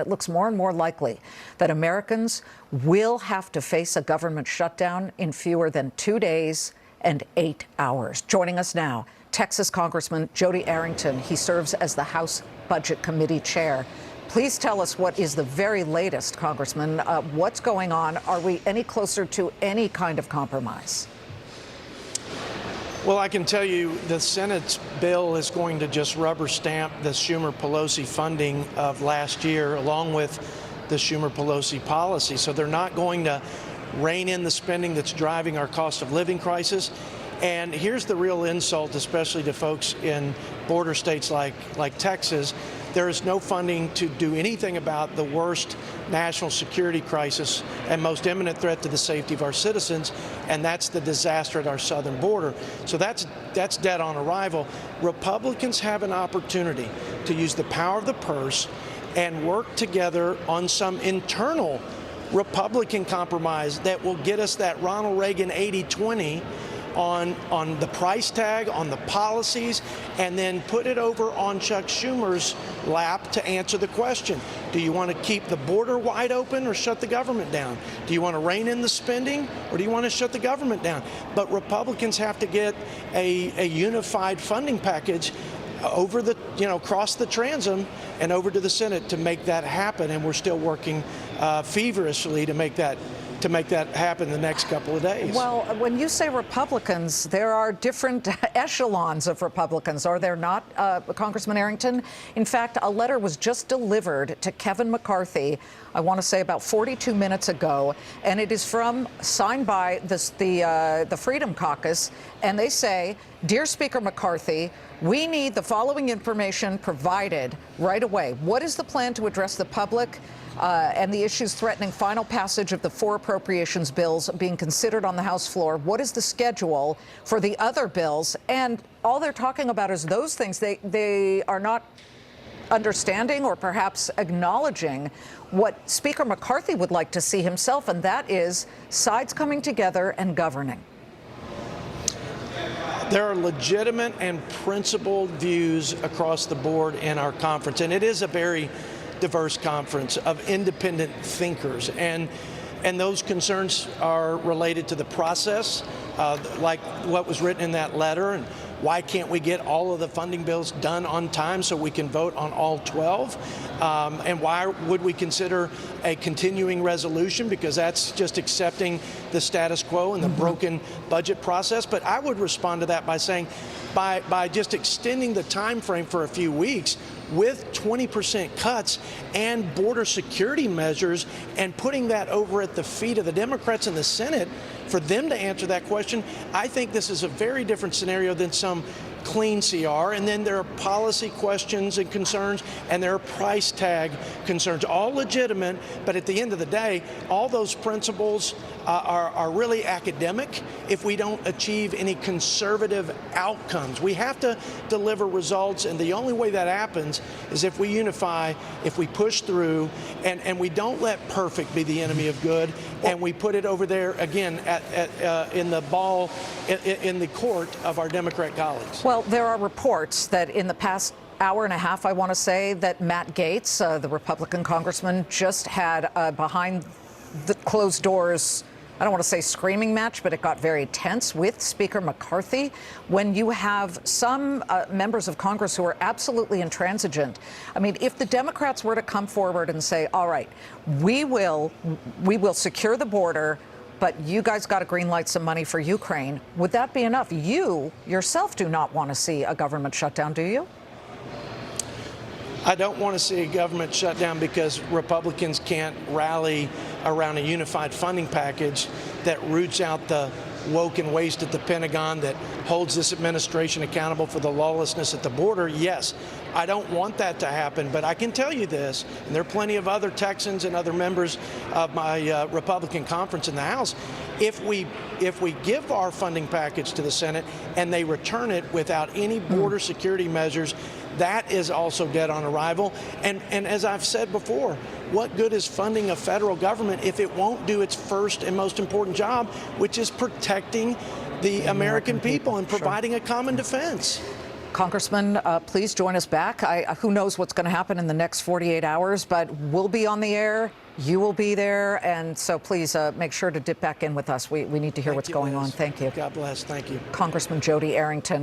It looks more and more likely that Americans will have to face a government shutdown in fewer than 2 days and 8 hours. Joining us now, Texas Congressman Jody Arrington. He serves as the House Budget Committee chair. Please tell us what is the very latest, Congressman. What's going on? Are we any closer to any kind of compromise? Well, I can tell you the Senate's bill is going to just rubber stamp the Schumer-Pelosi funding of last year, along with the Schumer-Pelosi policy. So they're not going to rein in the spending that's driving our cost of living crisis. And here's the real insult, especially to folks in border states like Texas. There is no funding to do anything about the worst national security crisis and most imminent threat to the safety of our citizens, and that's the disaster at our southern border. So that's dead on arrival. Republicans have an opportunity to use the power of the purse and work together on some internal Republican compromise that will get us that Ronald Reagan 80-20 on the price tag, on the policies, and then put it over on Chuck Schumer's lap to answer the question. Do you want to keep the border wide open or shut the government down? Do you want to rein in the spending or do you want to shut the government down? But Republicans have to get a unified funding package over the, across the transom and over to the Senate to make that happen. And we're still working feverishly to make that happen the next couple of days. Well, when you say Republicans, there are different echelons of Republicans, are there not, Congressman Arrington? In fact, a letter was just delivered to Kevin McCarthy, I want to say about 42 minutes ago, and it is signed by the Freedom Caucus, and they say, "Dear Speaker McCarthy, we need the following information provided right away. What is the plan to address the public and the issues threatening final passage of the 4 appropriations bills being considered on the House floor? What is the schedule for the other bills?" And all they're talking about is those things. They are not understanding or perhaps acknowledging what Speaker McCarthy would like to see himself, and that is sides coming together and governing. There are legitimate and principled views across the board in our conference, and it is a very diverse conference of independent thinkers, and those concerns are related to the process, like what was written in that letter, and why can't we get all of the funding bills done on time so we can vote on all 12? And why would we consider a continuing resolution? Because that's just accepting the status quo and the broken budget process. But I would respond to that by saying, by just extending the time frame for a few weeks with 20% cuts and border security measures and putting that over at the feet of the Democrats in the Senate for them to answer that question, I think this is a very different scenario than some clean CR. And then there are policy questions and concerns, and there are price tag concerns, all legitimate. But at the end of the day, all those principles are really academic if we don't achieve any conservative outcomes. We have to deliver results, and the only way that happens is if we unify, if we push through, and we don't let perfect be the enemy of good, and we put it over there again in the court of our Democrat colleagues. Well, there are reports that in the past hour and a half, I want to say, that Matt Gaetz, the Republican congressman, just had behind the closed doors, I don't want to say screaming match, but it got very tense with Speaker McCarthy. When you have some members of Congress who are absolutely intransigent, I mean, if the Democrats were to come forward and say, all right, we will secure the border, but you guys got to greenlight some money for Ukraine, would that be enough? You yourself do not want to see a government shutdown, do you? I don't want to see a government shutdown because Republicans can't rally around a unified funding package that roots out the woke and waste at the Pentagon, that holds this administration accountable for the lawlessness at the border. Yes, I don't want that to happen, but I can tell you this, and there are plenty of other Texans and other members of my Republican conference in the House. If we give our funding package to the Senate and they return it without any border security measures, that is also dead on arrival. And as I've said before, what good is funding a federal government if it won't do its first and most important job, which is protecting the American people and providing a common defense? Congressman, please join us back. Who knows what's going to happen in the next 48 hours, but we'll be on the air. You will be there. And so please make sure to dip back in with us. We need to hear what's going on. Thank you. God bless. Thank you. Congressman Jody Arrington.